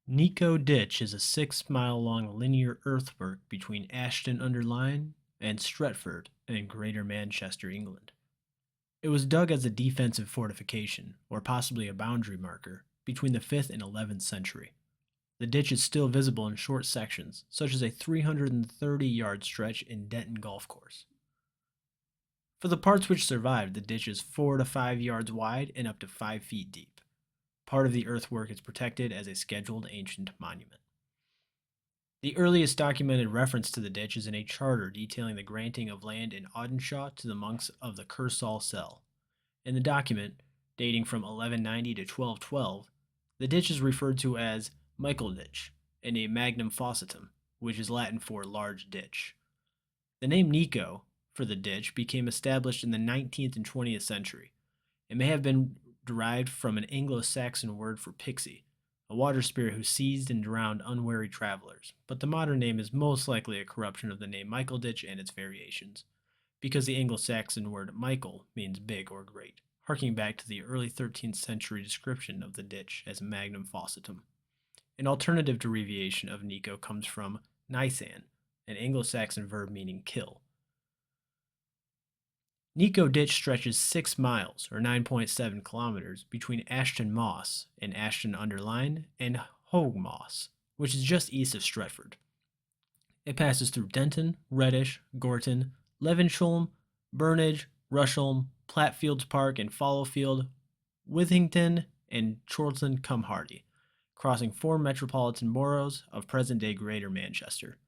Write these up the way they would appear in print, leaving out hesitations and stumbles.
Nico Ditch is a 6 mile long linear earthwork between Ashton-under-Lyne and Stretford in Greater Manchester, England. It was dug as a defensive fortification, or possibly a boundary marker, between the 5th and 11th century. The ditch is still visible in short sections, such as a 330-yard stretch in Denton Golf Course. For the parts which survived, the ditch is 4 to 5 yards wide and up to 5 feet deep. Part of the earthwork is protected as a scheduled ancient monument. The earliest documented reference to the ditch is in a charter detailing the granting of land in Audenshaw to the monks of the Kersal Cell. In the document, dating from 1190 to 1212, the ditch is referred to as Michael Ditch and a magnum faucitum, which is Latin for large ditch. The name Nico for the ditch became established in the 19th and 20th century. It may have been derived from an Anglo-Saxon word for pixie, a water spirit who seized and drowned unwary travelers, but the modern name is most likely a corruption of the name Michael Ditch and its variations, because the Anglo-Saxon word Michael means big or great, harking back to the early 13th century description of the ditch as magnum faucitum. An alternative derivation of Nico comes from Nisan, an Anglo-Saxon verb meaning kill. Nico Ditch stretches 6 miles, or 9.7 kilometers, between Ashton Moss and Ashton-under-Lyne and Hogue Moss, which is just east of Stretford. It passes through Denton, Reddish, Gorton, Levenshulme, Burnage, Rusholme, Platfields Park and Fallowfield, Withington, and Chorlton-cum-Hardy, crossing 4 metropolitan boroughs of present-day Greater Manchester.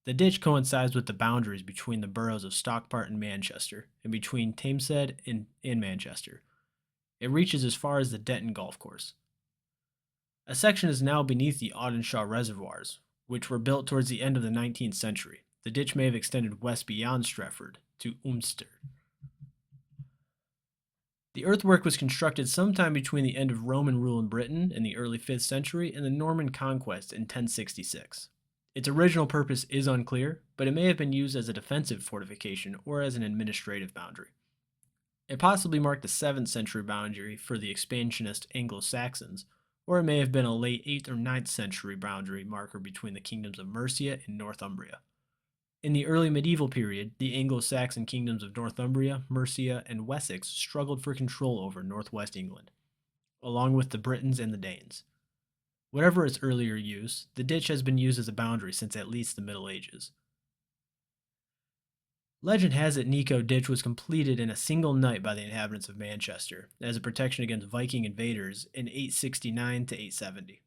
The ditch coincides with the boundaries between the boroughs of Stockport and Manchester, and between Tameshead and Manchester. It reaches as far as the Denton Golf Course. A section is now beneath the Audenshaw reservoirs, which were built towards the end of the 19th century. The ditch may have extended west beyond Stretford to Umster. The earthwork was constructed sometime between the end of Roman rule in Britain in the early 5th century and the Norman conquest in 1066. Its original purpose is unclear, but it may have been used as a defensive fortification or as an administrative boundary. It possibly marked the 7th century boundary for the expansionist Anglo-Saxons, or it may have been a late 8th or 9th century boundary marker between the kingdoms of Mercia and Northumbria. In the early medieval period, the Anglo-Saxon kingdoms of Northumbria, Mercia, and Wessex struggled for control over northwest England, along with the Britons and the Danes. Whatever its earlier use, the ditch has been used as a boundary since at least the Middle Ages. Legend has it Nico Ditch was completed in a single night by the inhabitants of Manchester, as a protection against Viking invaders in 869 to 870.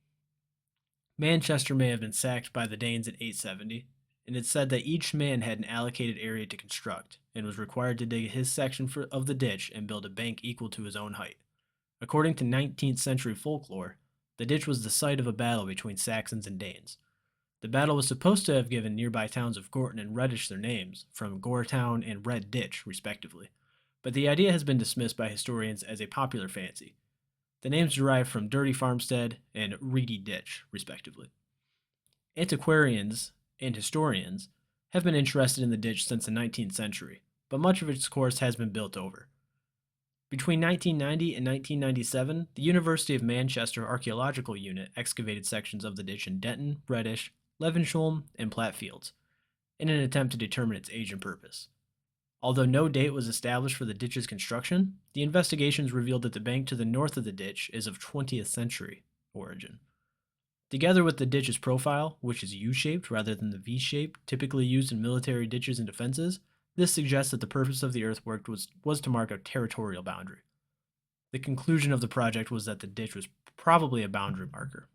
Manchester may have been sacked by the Danes in 870, and it's said that each man had an allocated area to construct, and was required to dig his section of the ditch and build a bank equal to his own height. According to 19th century folklore, the ditch was the site of a battle between Saxons and Danes. The battle was supposed to have given nearby towns of Gorton and Reddish their names, from Goretown and Red Ditch, respectively, but the idea has been dismissed by historians as a popular fancy. The names derive from Dirty Farmstead and Reedy Ditch, respectively. Antiquarians and historians have been interested in the ditch since the 19th century, but much of its course has been built over. Between 1990 and 1997, the University of Manchester Archaeological Unit excavated sections of the ditch in Denton, Reddish, Levenshulme, and Platfields, in an attempt to determine its age and purpose. Although no date was established for the ditch's construction, the investigations revealed that the bank to the north of the ditch is of 20th century origin. Together with the ditch's profile, which is U-shaped rather than the V-shape typically used in military ditches and defenses, this suggests that the purpose of the earthwork was to mark a territorial boundary. The conclusion of the project was that the ditch was probably a boundary marker.